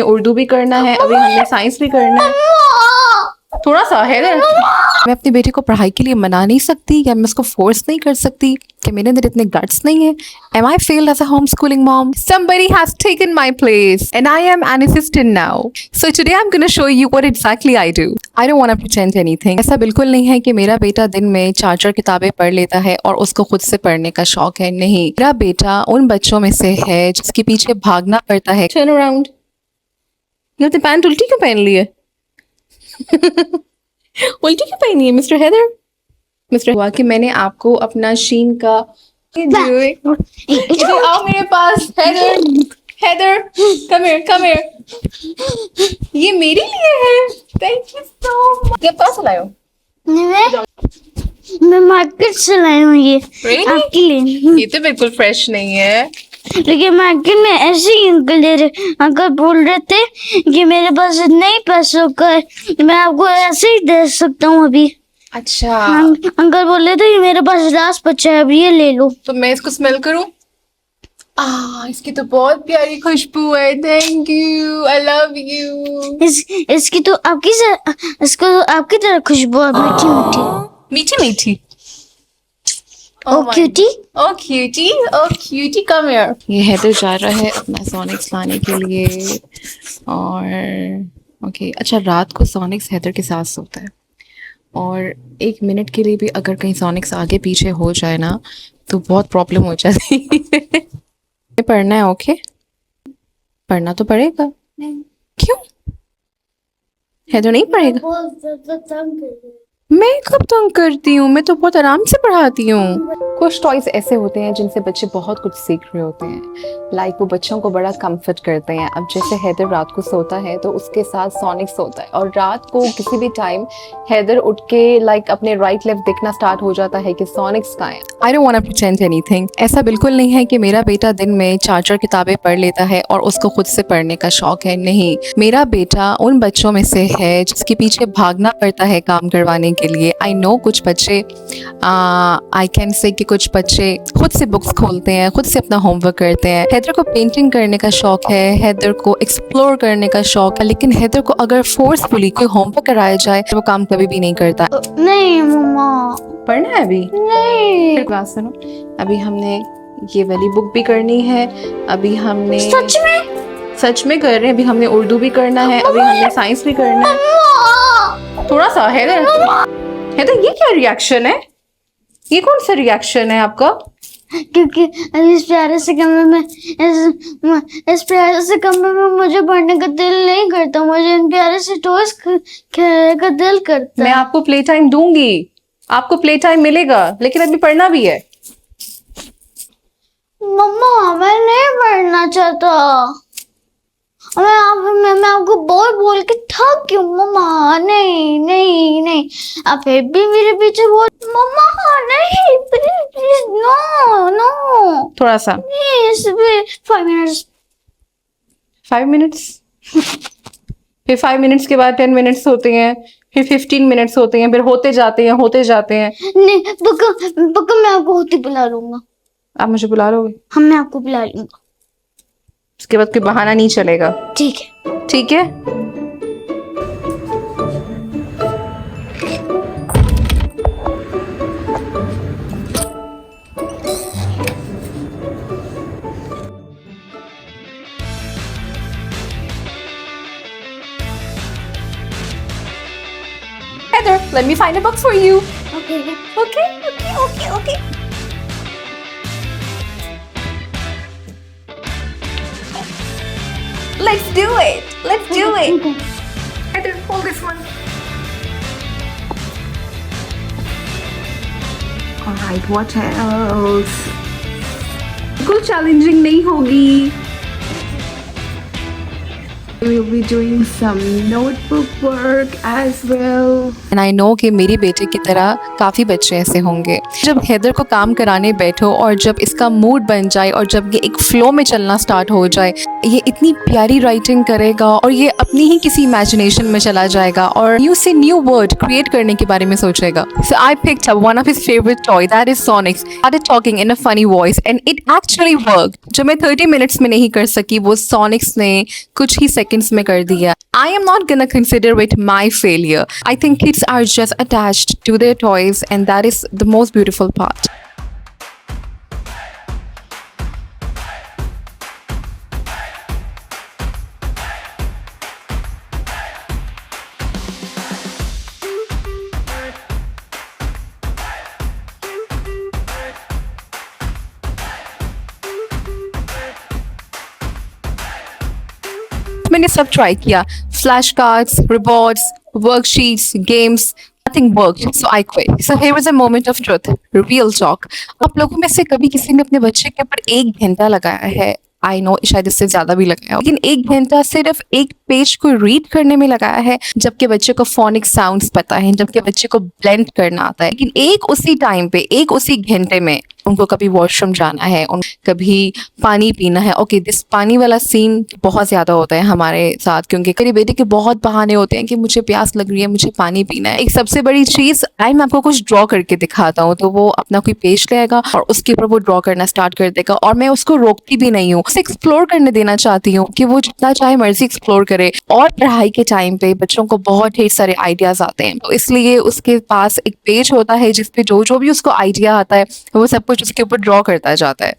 उर्दू भी करना है, अभी हमने साइंस भी करना है। थोड़ा सा है ना। मैं अपने बेटे को पढ़ाई के लिए मना नहीं सकती या मैं उसको फोर्स नहीं कर सकती कि मेरे अंदर इतने गट्स नहीं है। Am I failed as a homeschooling mom? Somebody has taken my place and I am an assistant now. So today I'm going to show you what exactly I do. I don't want to pretend anything. ऐसा बिल्कुल नहीं है कि मेरा बेटा दिन में 4 किताबें पढ़ लेता है और उसको खुद से पढ़ने का शौक है। नहीं, मेरा बेटा उन बच्चों में से है जिसके पीछे भागना पड़ता है। Turn around. ये अपने पैंट उल्टी क्यों पहन ली है? उल्टी क्यों पहनी है मिस्टर हैदर? मिस्टर हुआ कि मैंने आपको अपना शीन का इधर आओ मेरे पास। Haidar, Haidar, come here. ये मेरे लिए है। Thank you so much. कब पास लाए हो? मैं मार्केट से लाई हूँ ये आपके लिए। ये तो बिल्कुल फ्रेश नहीं है। लेकिन मार्केट में ऐसे ही अंकल दे रहे, अंकल बोल रहे थे कि मेरे पास नहीं पैसों का, मैं आपको ऐसे ही दे सकता हूँ अभी। अच्छा, अंकल बोल रहे थे कि मेरे पास लास्ट बचा है, अभी ये ले लो। तो मैं इसको स्मेल करूँ? इसकी तो बहुत प्यारी खुशबू है। Thank you, I love you. इसकी तो इसको तो आपकी तरह खुशबू है, मीठी मीठी मीठी मीठी। Oh cutie, oh cutie, oh cutie, come here. ये हैदर जा रहा है अपना सोनिक्स लाने के लिए। और ओके, अच्छा, रात को सोनिक्स हैदर के साथ सोता है और 1 मिनट के लिए भी अगर कहीं सोनिक्स आगे पीछे हो जाए ना तो बहुत प्रॉब्लम हो जाती है। पढ़ना है? ओके, पढ़ना तो पड़ेगा। क्यों हैदर नहीं पढ़ेगा? मैं कब तंग करती हूँ? मैं तो बहुत आराम से पढ़ाती हूँ। कुछ टॉयज ऐसे होते हैं जिनसे बच्चे बहुत कुछ सीख रहे होते हैं। लाइक वो बच्चों को बड़ा कंफर्ट करते हैं। अब जैसे हैदर रात को सोता है तो उसके साथ सोनिक सोता है और रात को किसी भी टाइम हैदर उठ के लाइक अपने राइट लेफ्ट देखना स्टार्ट हो जाता है कि सोनिक्स कहाँ है। I don't want to pretend anything. ऐसा बिल्कुल नहीं है कि मेरा बेटा दिन में 4 किताबें पढ़ लेता है और उसको खुद से पढ़ने का शौक है। नहीं, मेरा बेटा उन बच्चों में से है जिसके पीछे भागना पड़ता है काम करवाने के लिए। आई नो कुछ बच्चे आई कैन से कि कुछ बच्चे खुद से बुक्स खोलते हैं, खुद से अपना होमवर्क करते हैं। हैदर को पेंटिंग करने का शौक है, हैदर को एक्सप्लोर करने का शौक है, लेकिन हैदर को अगर फोर्सफुली कोई होमवर्क कराया जाए तो वो काम कभी भी नहीं करता। नहीं मम्मा, पढ़ना है अभी? नहीं। क्लास सुनो, अभी हमने ये वाली बुक भी करनी है। अभी हमने सच में कर रहे हैं। अभी हमने उर्दू भी करना है, अभी हमने साइंस भी करना है। थोड़ा सा हैदर, हैदर ये क्या रिएक्शन है? ये कौन सा रिएक्शन है आपका? क्योंकि इस प्यारे से कमरे में इस प्यारे से कमरे में मुझे पढ़ने का दिल नहीं करता। मुझे इन प्यारे से टॉयज खेलने का दिल करता। मैं आपको प्ले टाइम दूंगी, आपको प्ले टाइम मिलेगा, लेकिन अभी पढ़ना भी है। मम्मा मैं नहीं पढ़ना चाहता। मैं आपको बोल के थक गई हूँ मम्मा। नहीं नहीं नहीं, आप फिर भी मेरे पीछे बोल। मम्मा नहीं, प्लीज प्लीज, नो नो, थोड़ा सा प्लीज। 5 minutes, 5 minutes. फिर 5 मिनट्स के बाद 10 मिनट्स होते हैं, फिर 15 मिनट्स होते हैं, फिर होते जाते हैं। नहीं पक्का मैं आपको होती बुला लूंगा। आप मुझे बुला लोगे? हम मैं आपको बुला लूंगा। उसके बाद कोई बहाना नहीं चलेगा। ठीक है, ठीक है। Heather, let me find a book for you. Okay Okay. Let's do it. Heather, hold this one. Alright, what else? बिल्कुल चैलेंजिंग नहीं होगी। We'll be doing some notebook work as well. And I know कि मेरी बेटे की तरह काफ़ी बच्चे ऐसे होंगे। जब हैदर को काम कराने बैठो और जब इसका मूड बन जाए और जब ये एक फ्लो में चलना स्टार्ट हो जाए, ये इतनी प्यारी राइटिंग करेगा और ये अपनी ही किसी इमेजिनेशन में चला जाएगा और न्यू से न्यू वर्ड क्रिएट करने के बारे में सोचेगा। So I picked up one of his favorite toy, that is Sonic. Started talking in a funny voice and it actually worked. जो मैं 30 मिनट्स में नहीं कर सकी वो Sonics ने कुछ ही सेकंड्स में कर दिया. I am not gonna consider it my failure. I think kids are just attached to their toys, and that is the most beautiful part. मैंने सब ट्राई किया, flash cards, rewards, worksheets, games, nothing worked, so I quit. So here was a moment of truth, real talk. आप लोगों में से कभी किसी ने अपने बच्चे के ऊपर 1 घंटा लगाया है? आई नो शायद इससे ज्यादा भी लगाया हो, लेकिन 1 घंटा सिर्फ एक पेज को रीड करने में लगाया है, जबकि बच्चे को फोनिक साउंड्स पता है, जबकि बच्चे को ब्लेंड करना आता है. लेकिन एक उसी टाइम पे, एक उसी घंटे में उनको कभी वॉशरूम जाना है, कभी पानी पीना है. ओके, दिस पानी वाला सीन बहुत ज्यादा होता है हमारे साथ, क्योंकि मेरे बेटे के बहुत बहाने होते हैं कि मुझे प्यास लग रही है, मुझे पानी पीना है. एक सबसे बड़ी चीज, मैं आपको कुछ ड्रॉ करके दिखाता हूँ, तो वो अपना कोई पेज लेगा और उसके ऊपर वो ड्रॉ करना स्टार्ट कर देगा, और मैं उसको रोकती भी नहीं हूँ, उसे एक्सप्लोर करने देना चाहती हूँ कि वो जितना चाहे मर्जी एक्सप्लोर करे. और पढ़ाई के टाइम पे बच्चों को बहुत ढेर सारे आइडियाज आते हैं, तो इसलिए उसके पास एक पेज होता है जिसपे जो जो भी उसको आइडिया आता है वो सब कुछ उसके ऊपर ड्रॉ करता जाता है.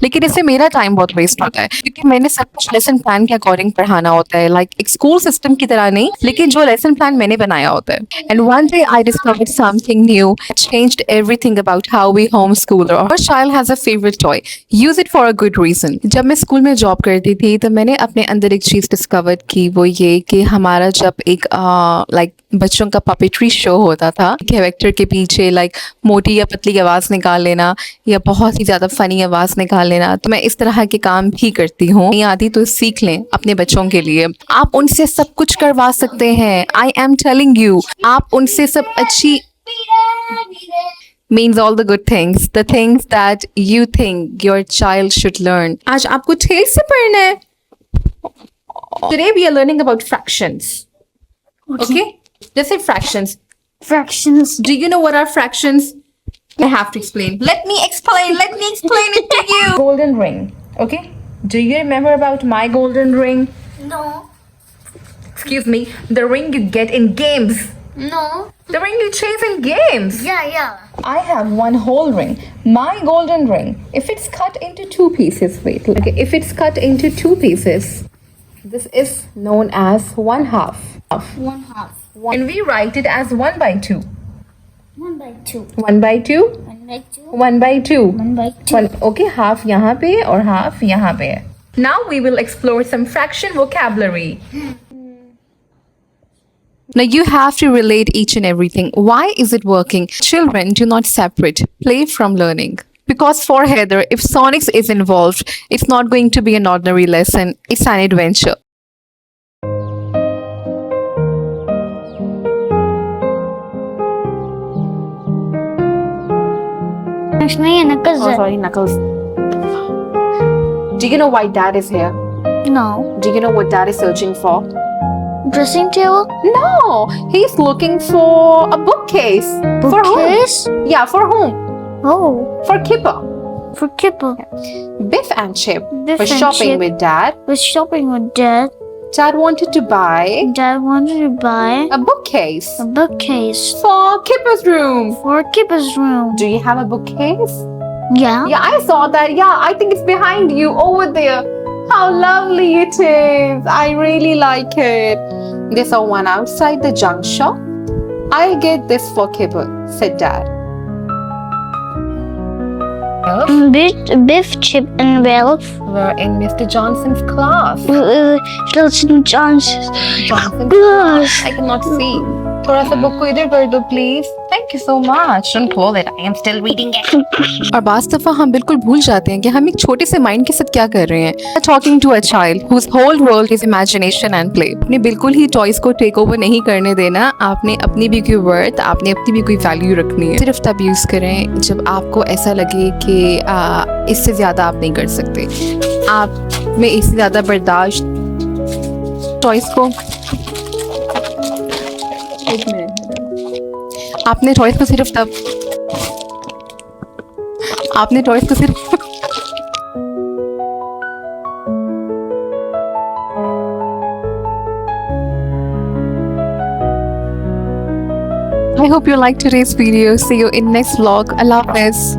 लेकिन इससे मेरा टाइम बहुत वेस्ट होता है, क्योंकि मैंने सब कुछ लेसन प्लान के अकॉर्डिंग पढ़ाना होता है, लाइक एक स्कूल सिस्टम की तरह नहीं, लेकिन जो लेसन प्लान मैंने बनाया होता है. And one day I discovered something new, changed everything about how we home school. और child has a favourite toy, use it for a good reason. जब मैं स्कूल में जॉब करती थी तो मैंने अपने अंदर एक चीज डिस्कवर की, वो ये कि हमारा जब एक लाइक बच्चों का पपेट्री शो होता था, कैरेक्टर के पीछे लाइक मोटी या पतली आवाज निकाल लेना या बहुत ही ज्यादा फनी आवाज निकाल लेना, तो मैं इस तरह के काम भी करती हूँ. नहीं आती तो सीख लें अपने बच्चों के लिए, आप उनसे सब कुछ करवा सकते हैं. आई एम टेलिंग यू, आप उनसे सब अच्छी means all the good things, the things that you think your child should learn. आज आपको ठेल से पढ़ना है. Today we are learning about fractions. Okay? Just say fractions. Fractions. Do you know what are fractions? I have to explain. Let me explain it to you. Golden ring. Okay? Do you remember about my golden ring? No. Excuse me. The ring you get in games. No. The ring you chase in games. Yeah. I have one whole ring. My golden ring. If it's cut into 2 pieces, wait. Okay, if it's cut into 2 pieces, this is known as 1/2. 1/2. And we write it as 1/2. 1/2. 1/2. 1/2. 1/2. 1/2. Okay, half यहाँ पे और half यहाँ पे. Now we will explore some fraction vocabulary. Now you have to relate each and everything. Why is it working? Children do not separate play from learning. Because for Heather, if Sonics is involved, it's not going to be an ordinary lesson. It's an adventure. Actually, Knuckles. sorry, Knuckles. Do you know why Dad is here? No. Do you know what Dad is searching for? Dressing table. No, he's looking for a bookcase. For Bookcase? whom? Yeah, for whom? Oh, For Kipper. for Kipper. Biff and Chip Biff were and shopping Chip. with Dad. Was shopping with Dad. Dad wanted to buy Dad wanted to buy a bookcase a bookcase for Kipper's room. for Kipper's room. Do you have a bookcase? Yeah. Yeah, I saw that. Yeah, I think it's behind you over there. How lovely it is. I really like it. There's a one outside the junk shop. I'll get this for Kipper, said Dad. Biff, Chip, and Ralph. We're in Mr. Johnson's class. Wilson Johnson's Johnson's class. I cannot see. थोड़ा सा book को इधर कर दो please. Thank you so much. Don't close it. I am still reading it. और बास दफा हम बिल्कुल भूल जाते हैं कि हम एक छोटे से माइंड के साथ क्या कर रहे हैं. Talking to a child whose whole world is imagination and play. आपने बिल्कुल ही टॉयज को टेक ओवर नहीं करने देना. आपने अपनी भी कोई वर्थ, आपने अपनी भी कोई वैल्यू रखनी है. सिर्फ तब यूज करें जब आपको ऐसा लगे कि इससे ज्यादा आप नहीं कर सकते. आप में इससे ज्यादा बर्दाश्त टॉयज को आपने टॉयज को सिर्फ तब आपने टॉयज को सिर्फ I hope you liked today's video. See you in next vlog. Allah Hafiz.